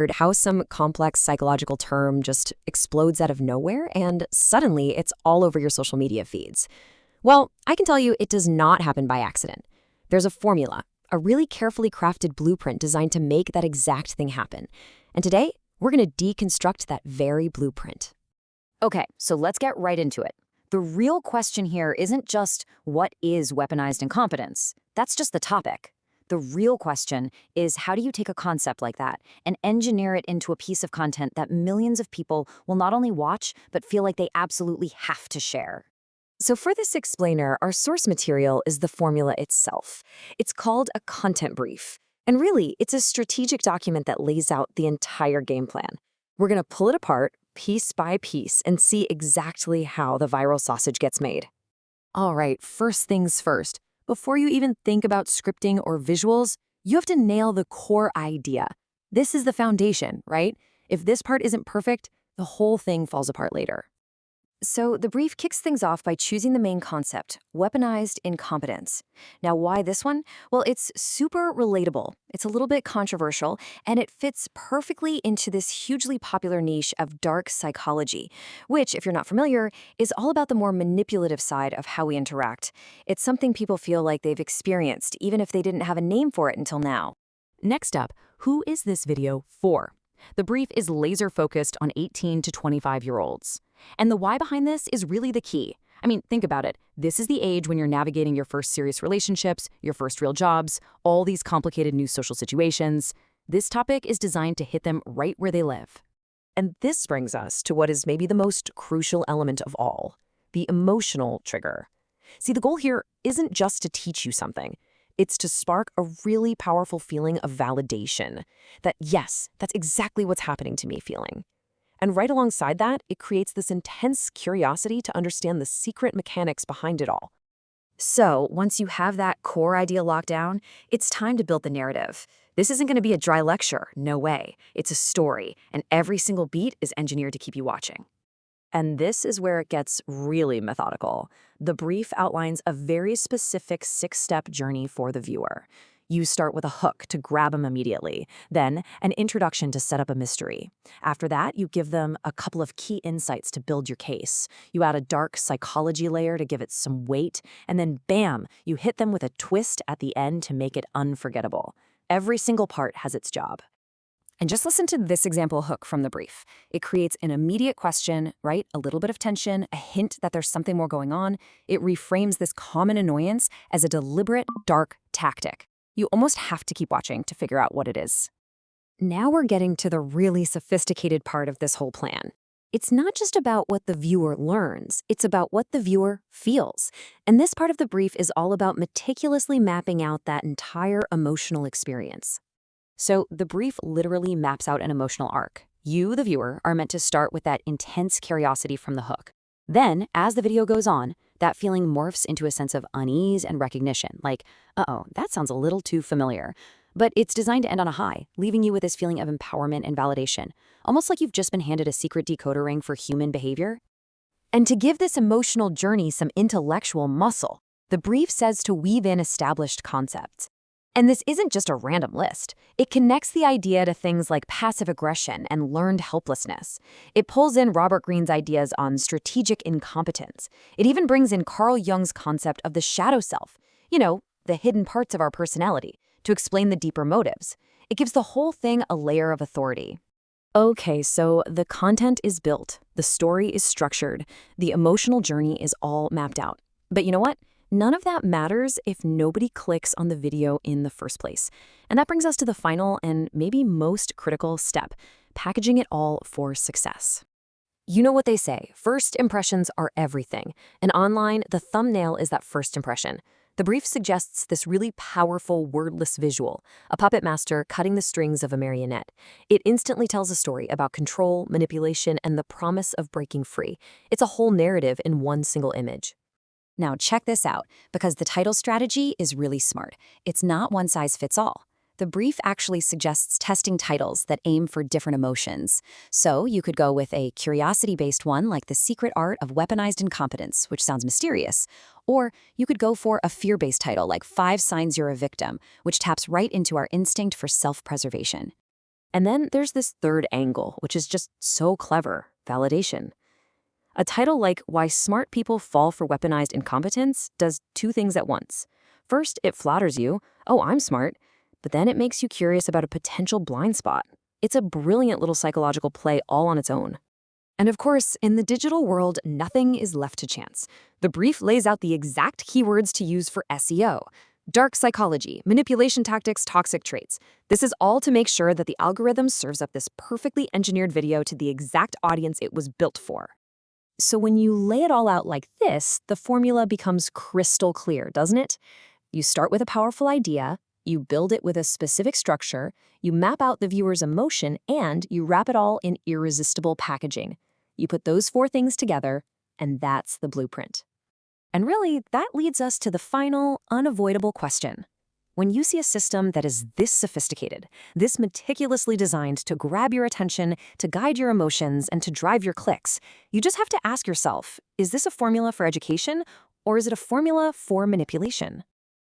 Heard how some complex psychological term just explodes out of nowhere and suddenly it's all over your social media feeds? Well, I can tell you it does not happen by accident. There's a formula, a really carefully crafted blueprint designed to make that exact thing happen. And today, we're going to deconstruct that very blueprint. Okay, so let's get right into it. The real question here isn't just what is weaponized incompetence? That's just the topic. The real question is, how do you take a concept like that and engineer it into a piece of content that millions of people will not only watch, but feel like they absolutely have to share? So for this explainer, our source material is the formula itself. It's called a content brief. And really, it's a strategic document that lays out the entire game plan. We're going to pull it apart piece by piece and see exactly how the viral sausage gets made. All right, first things first. Before you even think about scripting or visuals, you have to nail the core idea. This is the foundation, right? If this part isn't perfect, the whole thing falls apart later. So the brief kicks things off by choosing the main concept, weaponized incompetence. Now, why this one? Well, it's super relatable. It's a little bit controversial, and it fits perfectly into this hugely popular niche of dark psychology, which, if you're not familiar, is all about the more manipulative side of how we interact. It's something people feel like they've experienced, even if they didn't have a name for it until now. Next up, who is this video for? The brief is laser-focused on 18 to 25-year-olds. And the why behind this is really the key. I mean, think about it. This is the age when you're navigating your first serious relationships, your first real jobs, all these complicated new social situations. This topic is designed to hit them right where they live. And this brings us to what is maybe the most crucial element of all, the emotional trigger. See, the goal here isn't just to teach you something. It's to spark a really powerful feeling of validation. That, yes, that's exactly what's happening to me feeling. And right alongside that, it creates this intense curiosity to understand the secret mechanics behind it all. So, once you have that core idea locked down, it's time to build the narrative. This isn't going to be a dry lecture, no way. It's a story, and every single beat is engineered to keep you watching. And this is where it gets really methodical. The brief outlines a very specific 6-step journey for the viewer. You start with a hook to grab them immediately, then an introduction to set up a mystery. After that, you give them a couple of key insights to build your case. You add a dark psychology layer to give it some weight, and then bam, you hit them with a twist at the end to make it unforgettable. Every single part has its job. And just listen to this example hook from the brief. It creates an immediate question, right? A little bit of tension, a hint that there's something more going on. It reframes this common annoyance as a deliberate, dark tactic. You almost have to keep watching to figure out what it is. Now we're getting to the really sophisticated part of this whole plan. It's not just about what the viewer learns, it's about what the viewer feels. And this part of the brief is all about meticulously mapping out that entire emotional experience. So the brief literally maps out an emotional arc. You, the viewer, are meant to start with that intense curiosity from the hook. Then, as the video goes on, that feeling morphs into a sense of unease and recognition, like, uh-oh, that sounds a little too familiar. But it's designed to end on a high, leaving you with this feeling of empowerment and validation, almost like you've just been handed a secret decoder ring for human behavior. And to give this emotional journey some intellectual muscle, the brief says to weave in established concepts. And this isn't just a random list. It connects the idea to things like passive aggression and learned helplessness. It pulls in Robert Greene's ideas on strategic incompetence. It even brings in Carl Jung's concept of the shadow self, the hidden parts of our personality, to explain the deeper motives. It gives the whole thing a layer of authority. Okay, so the content is built, the story is structured, the emotional journey is all mapped out. But you know what? None of that matters if nobody clicks on the video in the first place. And that brings us to the final and maybe most critical step, packaging it all for success. You know what they say, first impressions are everything. And online, the thumbnail is that first impression. The brief suggests this really powerful wordless visual, a puppet master cutting the strings of a marionette. It instantly tells a story about control, manipulation, and the promise of breaking free. It's a whole narrative in one single image. Now check this out, because the title strategy is really smart. It's not one size fits all. The brief actually suggests testing titles that aim for different emotions. So you could go with a curiosity-based one like The Secret Art of Weaponized Incompetence, which sounds mysterious. Or you could go for a fear-based title like 5 Signs You're a Victim, which taps right into our instinct for self-preservation. And then there's this third angle, which is just so clever: validation. A title like Why Smart People Fall for Weaponized Incompetence does two things at once. First, it flatters you, oh, I'm smart, but then it makes you curious about a potential blind spot. It's a brilliant little psychological play all on its own. And of course, in the digital world, nothing is left to chance. The brief lays out the exact keywords to use for SEO. Dark psychology, manipulation tactics, toxic traits. This is all to make sure that the algorithm serves up this perfectly engineered video to the exact audience it was built for. So when you lay it all out like this, the formula becomes crystal clear, doesn't it? You start with a powerful idea, you build it with a specific structure, you map out the viewer's emotion, and you wrap it all in irresistible packaging. You put those four things together, and that's the blueprint. And really, that leads us to the final, unavoidable question. When you see a system that is this sophisticated, this meticulously designed to grab your attention, to guide your emotions, and to drive your clicks, you just have to ask yourself, is this a formula for education, or is it a formula for manipulation?